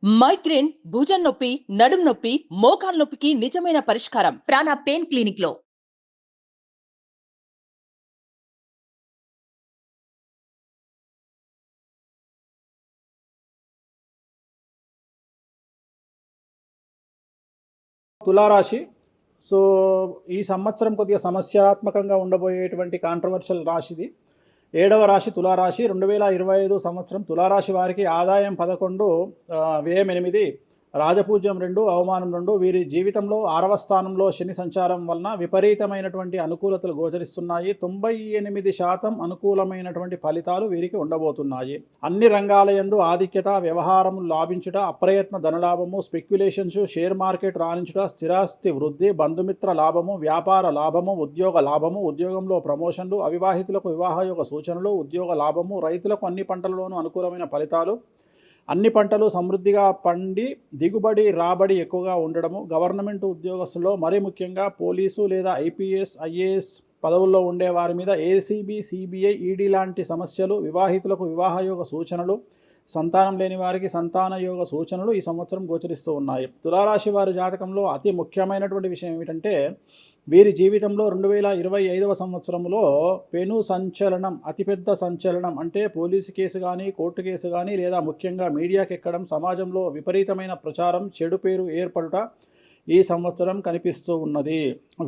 Migraine, భుజం నొప్పి, నడుం నొప్పి, మోకాలు నొప్పికి నిజమైన పరిష్కారం ప్రాణ పెయిన్ క్లినిక్ లో. తులారాశి. సో ఈ సంవత్సరం కొద్దిగా సమస్యాత్మకంగా ఉండబోయేటువంటి కాంట్రవర్షియల్ రాశిది. 7వ రాశి తులారాశి. 2025 సంవత్సరం తులారాశి వారికి ఆదాయం 11, వ్యయం 8, రాజపూజ్యం 2, అవమానం 2. వీరి జీవితంలో 6వ స్థానంలో శని సంచారం వలన విపరీతమైనటువంటి అనుకూలతలు గోచరిస్తున్నాయి. 98% అనుకూలమైనటువంటి ఫలితాలు వీరికి ఉండబోతున్నాయి. అన్ని రంగాల యందు ఆధిక్యత, వ్యవహారము లాభించుట, అప్రయత్న ధనలాభము, స్పెక్యులేషన్స్, షేర్ మార్కెట్ రాణించుట, స్థిరాస్తి వృద్ధి, బంధుమిత్ర లాభము, వ్యాపార లాభము, ఉద్యోగ లాభము, ఉద్యోగంలో ప్రమోషన్లు, అవివాహితులకు వివాహయోగ సూచనలు, ఉద్యోగ లాభము, రైతులకు అన్ని పంటలలోనూ అనుకూలమైన ఫలితాలు, అన్ని పంటలు సమృద్ధిగా పండి దిగుబడి రాబడి ఎక్కువగా ఉండడము, గవర్నమెంట్ ఉద్యోగస్తుల్లో మరీ ముఖ్యంగా పోలీసు లేదా ఐపీఎస్ ఐఏఎస్ పదవుల్లో ఉండే వారి మీద ఏసీబీ సిబిఐ ఈడీ లాంటి సమస్యలు, వివాహితులకు వివాహయోగ సూచనలు, సంతానం లేని వారికి సంతాన యోగ సూచనలు ఈ సంవత్సరం గోచరిస్తూ ఉన్నాయి. తులారాశి వారి జాతకంలో అతి ముఖ్యమైనటువంటి విషయం ఏమిటంటే వీరి జీవితంలో 2025 సంవత్సరంలో పెను సంచలనం, అతిపెద్ద సంచలనం అంటే పోలీసు కేసు కానీ, కోర్టు కేసు కానీ, లేదా ముఖ్యంగా మీడియాకి ఎక్కడం, సమాజంలో విపరీతమైన ప్రచారం, చెడు పేరు ఏర్పడుట ఈ సంవత్సరం కనిపిస్తూ ఉన్నది.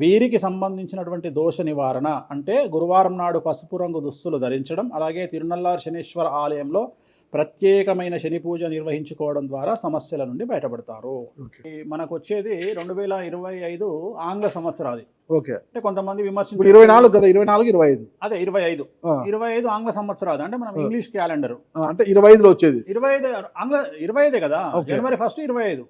వీరికి సంబంధించినటువంటి దోష నివారణ అంటే గురువారం నాడు పసుపు రంగు దుస్తులు ధరించడం, అలాగే తిరునల్లార్ శనీశ్వర ఆలయంలో ప్రత్యేకమైన శని పూజ నిర్వహించుకోవడం ద్వారా సమస్యల నుండి బయటపడతారు. మనకు వచ్చేది 2025 ఆంగ్ల సంవత్సరాది. ఓకే, అంటే కొంతమంది విమర్శించారు 24 కదా, 24 25 అదే 25 ఆంగ్ల సంవత్సరాది అంటే మనం ఇంగ్లీష్ క్యాలెండర్ అంటే 25లో వచ్చేది 25 ఆంగ్ల 25 కదా. జనవరి 1 25.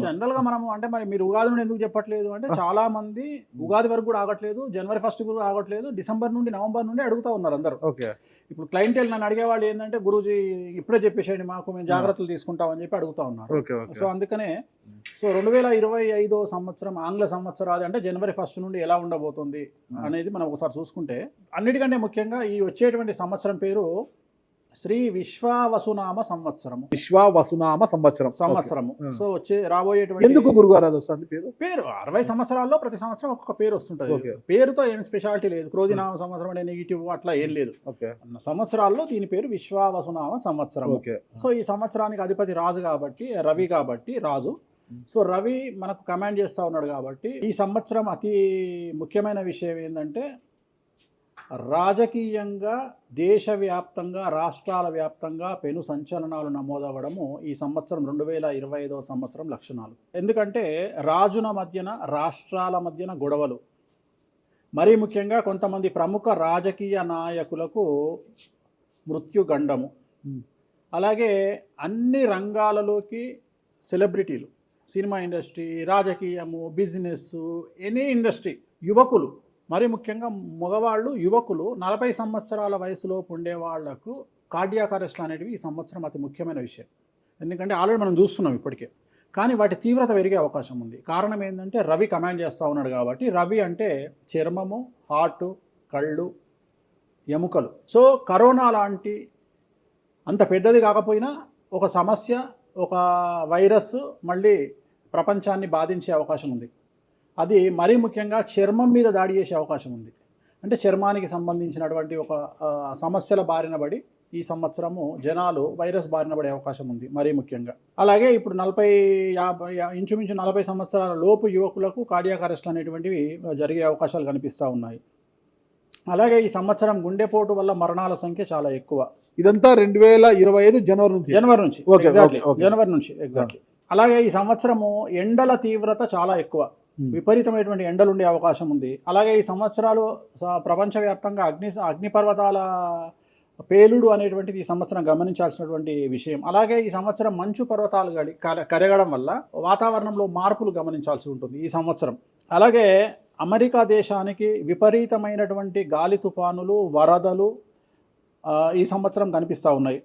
జనరల్ గా మనము అంటే మరి మీరు ఉగాది నుండి ఎందుకు చెప్పట్లేదు అంటే చాలా మంది ఉగాది వరకు కూడా ఆగట్లేదు, జనవరి 1 కూడా ఆగట్లేదు, డిసెంబర్ నుండి నవంబర్ నుండి అడుగుతా ఉన్నారు అందరూ. ఓకే, ఇప్పుడు క్లయింటెల్ నన్ను అడిగేవాళ్ళు ఏంటంటే గురూజీ ఇప్పుడే చెప్పేసేయండి మాకు, మేము జాగ్రత్తలు తీసుకుంటామని చెప్పి అడుగుతా ఉన్నారు. సో అందుకనే 2025 సంవత్సరం ఆంగ్ల సంవత్సరాది అంటే జనవరి 1 నుండి ఎలా ఉండబోతుంది అనేది మనం ఒకసారి చూసుకుంటే, అన్నిటికంటే ముఖ్యంగా ఈ వచ్చేటువంటి సంవత్సరం పేరు శ్రీ విశ్వావసునామ సంవత్సరము. విశ్వావసునామ సంవత్సరము. సో రాబోయేటువంటి ఎందుకు గురుగారు అది వస్తుంది పేరు 60 సంవత్సరాల్లో ప్రతి సంవత్సరం ఒక్కొక్క పేరు వస్తుంటది. పేరుతో ఏం స్పెషాలిటీ లేదు. క్రోధినామ సంవత్సరం అనే నెగిటివ్ అట్లా ఏం లేదు. సంవత్సరాల్లో దీని పేరు విశ్వావసునామ సంవత్సరం. సో ఈ సంవత్సరానికి అధిపతి రాజు కాబట్టి, రవి కాబట్టి రాజు. సో రవి మనకు కమాండ్ చేస్తూ ఉన్నాడు కాబట్టి ఈ సంవత్సరం అతి ముఖ్యమైన విషయం ఏంటంటే రాజకీయంగా దేశవ్యాప్తంగా, రాష్ట్రాల వ్యాప్తంగా పెను సంచలనాలు నమోదవ్వడము ఈ సంవత్సరం 2025 సంవత్సరం లక్షణాలు. ఎందుకంటే రాజుల మధ్యన, రాష్ట్రాల మధ్యన గొడవలు, మరీ ముఖ్యంగా కొంతమంది ప్రముఖ రాజకీయ నాయకులకు మృత్యుగండము, అలాగే అన్ని రంగాలలోకి సెలబ్రిటీలు, సినిమా ఇండస్ట్రీ, రాజకీయము, బిజినెస్, ఎనీ ఇండస్ట్రీ, యువకులు, మరి ముఖ్యంగా మగవాళ్ళు, యువకులు 40 సంవత్సరాల వయసులోపు ఉండే వాళ్లకు కార్డియాక్ అరెస్ట్లు అనేటివి ఈ సంవత్సరం అతి ముఖ్యమైన విషయం. ఎందుకంటే ఆల్రెడీ మనం చూస్తున్నాం ఇప్పటికే, కానీ వాటి తీవ్రత పెరిగే అవకాశం ఉంది. కారణం ఏంటంటే రవి కమాండ్ చేస్తూ ఉన్నాడు కాబట్టి. రవి అంటే చర్మము, హార్ట్, కళ్ళు, ఎముకలు. సో కరోనా లాంటి అంత పెద్దది కాకపోయినా ఒక సమస్య, ఒక వైరస్ మళ్ళీ ప్రపంచాన్ని బాధించే అవకాశం ఉంది. అది మరీ ముఖ్యంగా చర్మం మీద దాడి చేసే అవకాశం ఉంది. అంటే చర్మానికి సంబంధించినటువంటి ఒక సమస్యల బారిన పడి ఈ సంవత్సరము జనాలు వైరస్ బారిన పడే అవకాశం ఉంది మరీ ముఖ్యంగా. అలాగే ఇప్పుడు ఇంచుమించు 40 సంవత్సరాల లోపు యువకులకు కార్డియాక్ అరెస్ట్ అనేటువంటివి జరిగే అవకాశాలు కనిపిస్తూ ఉన్నాయి. అలాగే ఈ సంవత్సరం గుండెపోటు వల్ల మరణాల సంఖ్య చాలా ఎక్కువ. ఇదంతా 2025 జనవరి నుంచి ఎగ్జాక్ట్లీ. అలాగే ఈ సంవత్సరము ఎండల తీవ్రత చాలా ఎక్కువ, విపరీతమైనటువంటి ఎండలు ఉండే అవకాశం ఉంది. అలాగే ఈ సంవత్సరాలు ప్రపంచవ్యాప్తంగా అగ్నిపర్వతాల పేలుడు అనేటువంటిది ఈ సంవత్సరం గమనించాల్సినటువంటి విషయం. అలాగే ఈ సంవత్సరం మంచు పర్వతాలు కరగడం వల్ల వాతావరణంలో మార్పులు గమనించాల్సి ఉంటుంది ఈ సంవత్సరం. అలాగే అమెరికా దేశానికి విపరీతమైనటువంటి గాలి తుఫానులు, వరదలు ఈ సంవత్సరం కనిపిస్తూ ఉన్నాయి.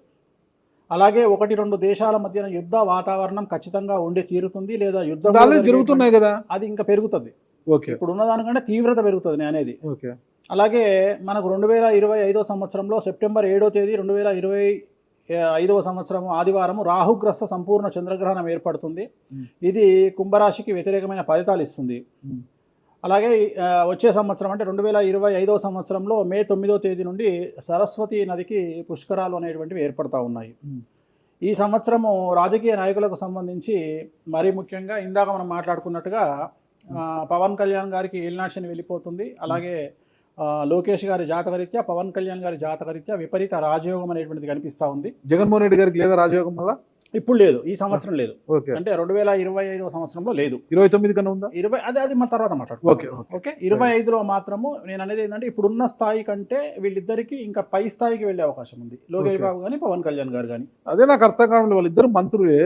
అలాగే 1-2 దేశాల మధ్యన యుద్ధ వాతావరణం ఖచ్చితంగా ఉండి తీరుతుంది, లేదా యుద్ధం జరుగుతున్నాయి కదా, అది ఇంకా పెరుగుతుంది. ఇప్పుడు ఉన్నదానికంటే తీవ్రత పెరుగుతుంది అనేది. అలాగే మనకు 2025 సంవత్సరంలో సెప్టెంబర్ 7వ తేదీ 2020 5వ సంవత్సరం ఆదివారం రాహుగ్రస్త సంపూర్ణ చంద్రగ్రహణం ఏర్పడుతుంది. ఇది కుంభరాశికి వ్యతిరేకమైన ఫలితాలు ఇస్తుంది. అలాగే వచ్చే సంవత్సరం అంటే 2025వ సంవత్సరంలో మే 9వ తేదీ నుండి సరస్వతి నదికి పుష్కరాలు అనేటువంటివి ఏర్పడతా ఉన్నాయి. ఈ సంవత్సరము రాజకీయ నాయకులకు సంబంధించి మరీ ముఖ్యంగా ఇందాక మనం మాట్లాడుకున్నట్టుగా పవన్ కళ్యాణ్ గారికి ఏలినాటి శని వెళ్ళిపోతుంది. అలాగే లోకేష్ గారి జాతకరీత్యా, పవన్ కళ్యాణ్ గారి జాతకరీత్యా విపరీత రాజయోగం అనేటువంటిది కనిపిస్తూ ఉంది. జగన్మోహన్ రెడ్డి గారికి లేదా రాజయోగం వల్ల? ఇప్పుడు లేదు, ఈ సంవత్సరం లేదు. ఓకే, అంటే 2025వ సంవత్సరంలో లేదు. 29 కన్నా ఉందా? 20 అది మన తర్వాత మాట్లాడుకో. ఓకే 25లో మాత్రము నేను అనేది ఏంటంటే ఇప్పుడున్న స్థాయి కంటే వీళ్ళిద్దరికి ఇంకా పై స్థాయికి వెళ్ళే అవకాశం ఉంది. లోకేష్ బాబు కానీ పవన్ కళ్యాణ్ గారు కానీ. అదే నాకు అర్థం కావడం, వాళ్ళిద్దరు మంత్రులే,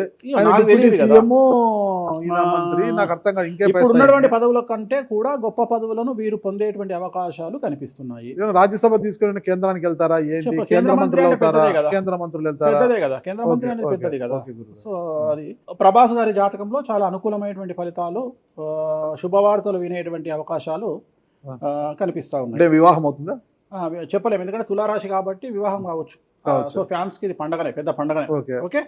మంత్రి. నాకు అర్థం కాదు ఇప్పుడు ఉన్నటువంటి పదవుల కంటే కూడా గొప్ప పదవులను వీరు పొందేటువంటి అవకాశాలు కనిపిస్తున్నాయి. రాజ్యసభ తీసుకుని కేంద్రానికి వెళ్తారా? కేంద్ర మంత్రులు అవుతారా? కేంద్ర మంత్రులు వెళ్తారా? పెద్దదే కదా, కేంద్ర మంత్రి అనేది పెద్దది కదా. సో అది ప్రభాస్ గారి జాతకంలో చాలా అనుకూలమైనటువంటి ఫలితాలు, శుభవార్తలు వినేటువంటి అవకాశాలు కనిపిస్తా ఉన్నాయి. వివాహం అవుతుందా చెప్పలేము, ఎందుకంటే తులారాశి కాబట్టి వివాహం కావచ్చు. సో ఫ్యాన్స్ కి ఇది పండగనే, పెద్ద పండగనే. ఓకే,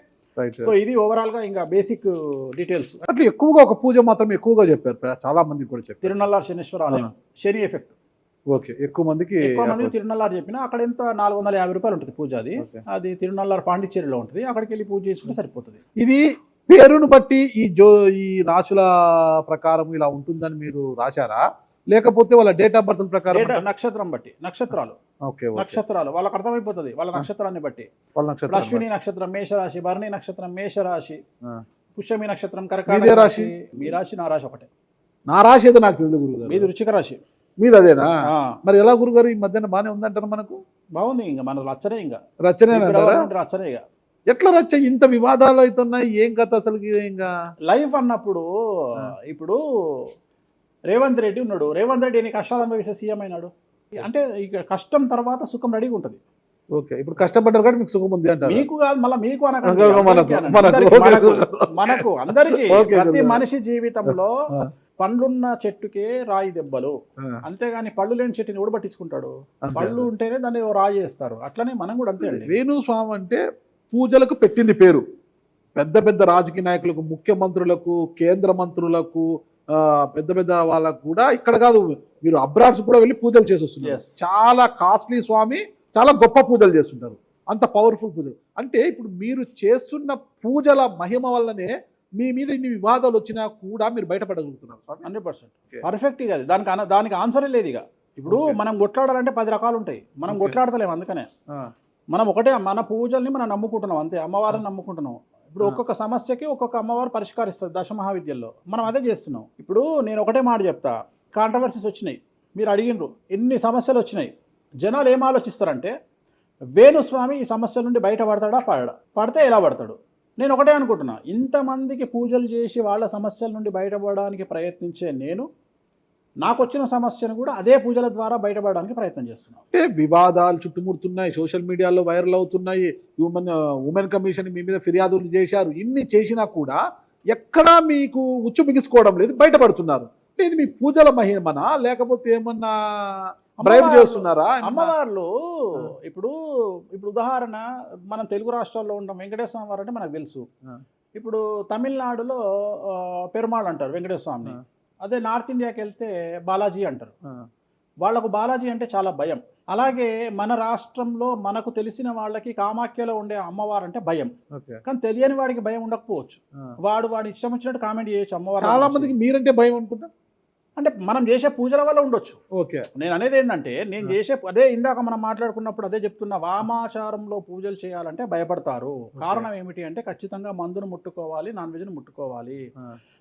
సో ఇది ఓవరాల్ గా ఇంకా బేసిక్ డీటెయిల్స్. అట్లా ఎక్కువగా ఒక పూజ మాత్రం ఎక్కువగా చెప్పారు, చాలా మంది కూడా చెప్పారు. తిరునల్లార్ శనీశ్వర ఆలయం, శని ఎఫెక్ట్. ఓకే, ఎక్కువ మందికి తిరునల్లార్ చెప్పిన అక్కడ ఎంత 450 రూపాయలు ఉంటుంది పూజ. అది తిరునల్లార్ పాండిచ్చేరిలో ఉంటుంది, అక్కడికి వెళ్ళి పూజ చేసుకుంటే సరిపోతుంది. ఇది పేరును బట్టి ఈ రాశుల ప్రకారం ఇలా ఉంటుందని మీరు రాశారా, లేకపోతే వాళ్ళ డేట్ ఆఫ్ బర్త్ ప్రకారం? నక్షత్రం బట్టి, నక్షత్రాలు. నక్షత్రాలు వాళ్ళకి అర్థమైపోతుంది, వాళ్ళ నక్షత్రాన్ని బట్టి. అశ్విని నక్షత్రం మేషరాశి, భరణి నక్షత్రం మేషరాశి, పుష్యమి నక్షత్రం కర్కాటక రాశి. మీ రాశి నా రాశి ఒకటే. నా రాశి అయితే నాకు తెలియదు గురుగారు. మీది వృశ్చిక రాశి. మీది అదేనా? మరి ఎలా గురుగారు ఈ మధ్యన బాగానే ఉందంటారు? మనకు బాగుంది, ఇంకా మన రచనే, ఇంకా రచనే రచనే. ఎట్లా రచ్చ? ఇంత వివాదాలు అవుతున్నాయి, ఏం కథ అసలు? ఇంకా లైఫ్ అన్నప్పుడు ఇప్పుడు రేవంత్ రెడ్డి ఉన్నాడు, రేవంత్ రెడ్డి ఎన్ని కష్టాలు అనుభవిస్తే సీఎం అయినాడు. అంటే ఇక కష్టం తర్వాత సుఖం రెడీగా ఉంటుంది. ఓకే, ఇప్పుడు కష్టపడ్డారు కాబట్టి మీకు సుఖం ఉంది అంటారు. మీకు కాదు, మళ్ళీ మీకు మనకు అందరికీ. ప్రతి మనిషి జీవితంలో పండ్లున్న చెట్టుకే రాయి దెబ్బలు, అంతేగాని పళ్ళు లేని చెట్టుని కూడా పట్టించుకుంటాడు. పళ్ళు ఉంటేనే దాన్ని రాయి చేస్తారు. అట్లనే మనం కూడా అంతే అండి. వేణుస్వామి అంటే పూజలకు పెట్టింది పేరు. పెద్ద పెద్ద రాజకీయ నాయకులకు, ముఖ్యమంత్రులకు, కేంద్ర మంత్రులకు, పెద్ద పెద్ద వాళ్ళకు కూడా, ఇక్కడ కాదు మీరు అబ్రాడ్స్ కూడా వెళ్ళి పూజలు చేసి వస్తున్నారు. చాలా కాస్ట్లీ స్వామి, చాలా గొప్ప పూజలు చేస్తుంటారు, అంత పవర్ఫుల్ పూజలు. అంటే ఇప్పుడు మీరు చేస్తున్న పూజల మహిమ వల్లనే మీ మీద ఇన్ని వివాదాలు వచ్చినా కూడా మీరు బయటపడగలుగుతున్నారు. 100% పర్ఫెక్ట్. ఇక దానికి ఆన్సరే లేదు. ఇక ఇప్పుడు మనం కొట్లాడాలంటే 10 రకాలు ఉంటాయి, మనం కొట్లాడతలేము. అందుకనే మనం ఒకటే, మన పూజల్ని మనం నమ్ముకుంటున్నాం అంతే, అమ్మవారిని నమ్ముకుంటున్నాం. ఇప్పుడు ఒక్కొక్క సమస్యకి ఒక్కొక్క అమ్మవారు పరిష్కరిస్తారు దశమహావిద్యల్లో, మనం అదే చేస్తున్నాం. ఇప్పుడు నేను ఒకటే మాట చెప్తా, కాంట్రవర్సీస్ వచ్చినాయి, మీరు అడిగినరు, ఎన్ని సమస్యలు వచ్చినాయి. జనాలు ఏం ఆలోచిస్తారంటే వేణుస్వామి ఈ సమస్యల నుండి బయటపడతాడా, పడితే ఎలా పడతాడు. నేను ఒకటే అనుకుంటున్నా, ఇంతమందికి పూజలు చేసి వాళ్ళ సమస్యల నుండి బయటపడడానికి ప్రయత్నించే నేను, నాకు వచ్చిన సమస్యను కూడా అదే పూజల ద్వారా బయటపడడానికి ప్రయత్నం చేస్తున్నాను. అంటే వివాదాలు చుట్టుముడుతున్నాయి, సోషల్ మీడియాలో వైరల్ అవుతున్నాయి, ఉమెన్ కమిషన్ మీ మీద ఫిర్యాదులు చేశారు. ఇన్ని చేసినా కూడా ఎక్కడా మీకు ఉచ్చు బిగుసుకోవడం లేదు, బయటపడుతున్నారు. ఇది మీ పూజల మహిమనా, లేకపోతే ఏమన్నా బ్రైబ్ చేస్తున్నారా? అమ్మవార్లు ఇప్పుడు ఉదాహరణ, మనం తెలుగు రాష్ట్రాల్లో ఉంటాం, వెంకటేశ్వర స్వామి వారు అంటే మనకు తెలుసు. ఇప్పుడు తమిళనాడులో పెరుమాళ్ అంటారు వెంకటేశ్వర స్వామిని, అదే నార్త్ ఇండియాకి వెళ్తే బాలాజీ అంటారు. వాళ్లకు బాలాజీ అంటే చాలా భయం. అలాగే మన రాష్ట్రంలో మనకు తెలిసిన వాళ్ళకి కామాఖ్యలో ఉండే అమ్మవారు అంటే భయం, కానీ తెలియని వాడికి భయం ఉండకపోవచ్చు. వాడు ఇష్టం వచ్చినట్టు కామెంట్ చేయొచ్చు అమ్మవారు. చాలా మందికి మీరంటే భయం అనుకుంటా, అంటే మనం చేసే పూజల వల్ల ఉండొచ్చు. ఓకే, నేను అనేది ఏంటంటే, నేను చేసే అదే ఇందాక మనం మాట్లాడుకున్నప్పుడు అదే చెప్తున్నా, వామాచారంలో పూజలు చేయాలంటే భయపడతారు. కారణం ఏమిటి అంటే, ఖచ్చితంగా మందును ముట్టుకోవాలి, నాన్ వెజ్ను ముట్టుకోవాలి.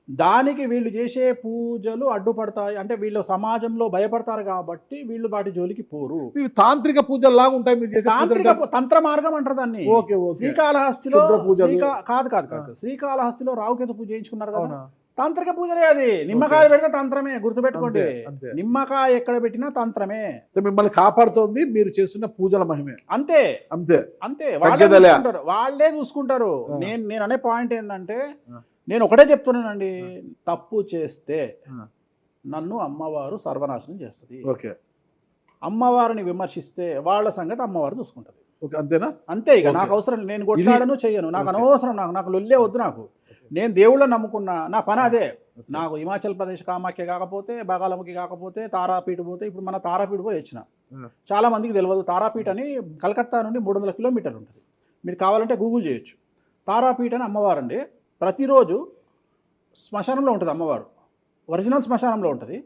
దానికి వీళ్ళు చేసే పూజలు అడ్డుపడతాయి, అంటే వీళ్ళు సమాజంలో భయపడతారు కాబట్టి వీళ్ళు వాటి జోలికి పోరు. తాంత్రిక పూజల్లాగా ఉంటాయి. తాంత్రిక తంత్ర మార్గం అంటారు దాన్ని. శ్రీకాళహస్తిలో కాదు శ్రీకాళహస్తిలో రావుకేతు పూజ చేయించుకున్నారు కదా, తాంత్రిక పూజలే అది. నిమ్మకాయ పెడితే తంత్రమే, గుర్తుపెట్టుకోండి. నిమ్మకాయ ఎక్కడ పెట్టినా తంత్రమే. మిమ్మల్ని కాపాడుతోంది మీరు చేస్తున్న పూజల మహిమే. అంతే అంతే అంతే, వాళ్ళే చూసుకుంటారు. నేను అనే పాయింట్ ఏంటంటే, నేను ఒకటే చెప్తున్నానండి, తప్పు చేస్తే నన్ను అమ్మవారు సర్వనాశనం చేస్తుంది. ఓకే, అమ్మవారిని విమర్శిస్తే వాళ్ళ సంగతి అమ్మవారు చూసుకుంటుంది. ఓకే, అంతేనా? అంతే. ఇక నాకు అవసరం, నేను కొట్లాడను చెయ్యను, నాకు అనవసరం, నాకు లొల్లే వద్దు. నాకు నేను దేవుళ్ళని నమ్ముకున్నా, నా పని అదే. నాకు హిమాచల్ ప్రదేశ్ కామాఖ్య కాకపోతే, బాగాలముఖి కాకపోతే, తారాపీఠ పోతే, ఇప్పుడు మన తారాపీఠ పోయి వచ్చిన. చాలా మందికి తెలియదు, తారాపీఠ అని కలకత్తా నుండి 300 కిలోమీటర్లు ఉంటుంది. మీరు కావాలంటే గూగుల్ చేయొచ్చు. తారాపీఠ అని అమ్మవారు అండి. ప్రతిరోజు శ్మశానంలో ఉంటుంది అమ్మవారు, ఒరిజినల్ శ్మశానంలో ఉంటుంది.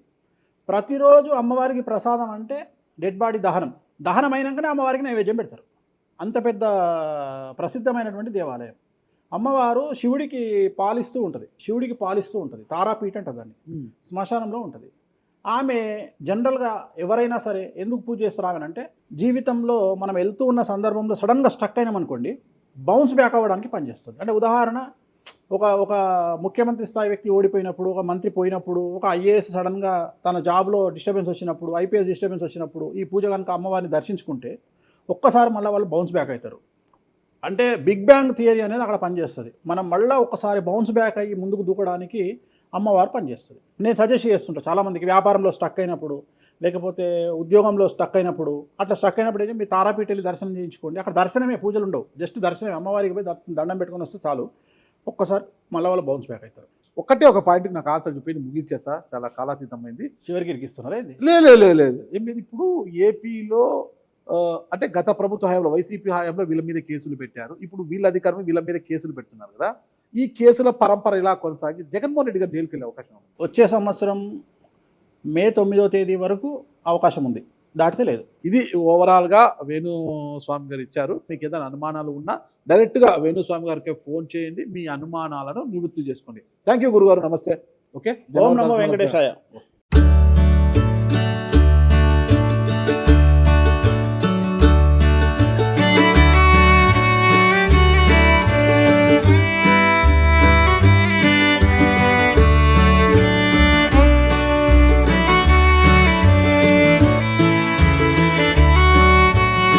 ప్రతిరోజు అమ్మవారికి ప్రసాదం అంటే డెడ్ బాడీ దహనం అయినాకనే అమ్మవారికి నైవేద్యం పెడతారు. అంత పెద్ద ప్రసిద్ధమైనటువంటి దేవాలయం. అమ్మవారు శివుడికి పాలిస్తూ ఉంటుంది. తారాపీఠ అంటారు దాన్ని. శ్మశానంలో ఉంటుంది. ఆమె జనరల్గా ఎవరైనా సరే ఎందుకు పూజ చేస్తారాగనంటే, జీవితంలో మనం వెళ్తూ ఉన్న సందర్భంలో సడన్గా స్టక్ అయినామనుకోండి, బౌన్స్ బ్యాక్ అవ్వడానికి పనిచేస్తుంది. అంటే ఉదాహరణ, ఒక ముఖ్యమంత్రి స్థాయి వ్యక్తి ఓడిపోయినప్పుడు, ఒక మంత్రి పోయినప్పుడు, ఒక ఐఏఎస్ సడన్గా తన జాబ్లో డిస్టర్బెన్స్ వచ్చినప్పుడు, ఐపీఎస్ డిస్టర్బెన్స్ వచ్చినప్పుడు ఈ పూజ కనుక అమ్మవారిని దర్శించుకుంటే ఒక్కసారి మళ్ళీ వాళ్ళు బౌన్స్ బ్యాక్ అవుతారు. అంటే బిగ్ బ్యాంగ్ థియరీ అనేది అక్కడ పనిచేస్తుంది. మనం మళ్ళీ ఒక్కసారి బౌన్స్ బ్యాక్ అయ్యి ముందుకు దూకడానికి అమ్మవారు పనిచేస్తుంది. నేను సజెస్ట్ చేస్తుంటాను చాలామందికి, వ్యాపారంలో స్టక్ అయినప్పుడు, లేకపోతే ఉద్యోగంలో స్టక్ అయినప్పుడు, అట్లా స్టక్ అయినప్పుడు అయితే మీ తారాపీఠ వెళ్ళి దర్శనం చేయించుకోండి. అక్కడ దర్శనమే, పూజలు ఉండవు, జస్ట్ దర్శనమే. అమ్మవారికి పోయి దండం పెట్టుకొని వస్తే చాలు, ఒక్కసారి మళ్ళీ వాళ్ళు బౌన్స్ బ్యాక్ అవుతారు. ఒకటే ఒక పాయింట్కి నాకు ఆన్సర్ చెప్పి ముగించేసా, చాలా కాలాతీతమైంది. చివరికి ఇరికిస్తున్నారా ఇది? లేదు. ఏం లేదు. ఇప్పుడు ఏపీలో అంటే గత ప్రభుత్వ హయాంలో, వైసీపీ హయాంలో వీళ్ళ మీద కేసులు పెట్టారు. ఇప్పుడు వీళ్ళ అధికారులు వీళ్ళ మీద కేసులు పెడుతున్నారు కదా. ఈ కేసుల పరంపర ఇలా కొనసాగి జగన్మోహన్ రెడ్డి గారు జైలుకి వెళ్ళే అవకాశం ఉంది. వచ్చే సంవత్సరం మే 9వ తేదీ వరకు అవకాశం ఉంది, దాటితే లేదు. ఇది ఓవరాల్గా వేణుస్వామి గారు ఇచ్చారు. మీకు ఏదైనా అనుమానాలు ఉన్నా డైరెక్ట్గా వేణుస్వామి గారికి ఫోన్ చేయండి, మీ అనుమానాలను నివృత్తి చేసుకోండి. థ్యాంక్ యూ గురుగారు, నమస్తే. ఓకే, ఓం నమో వెంకటేశాయ.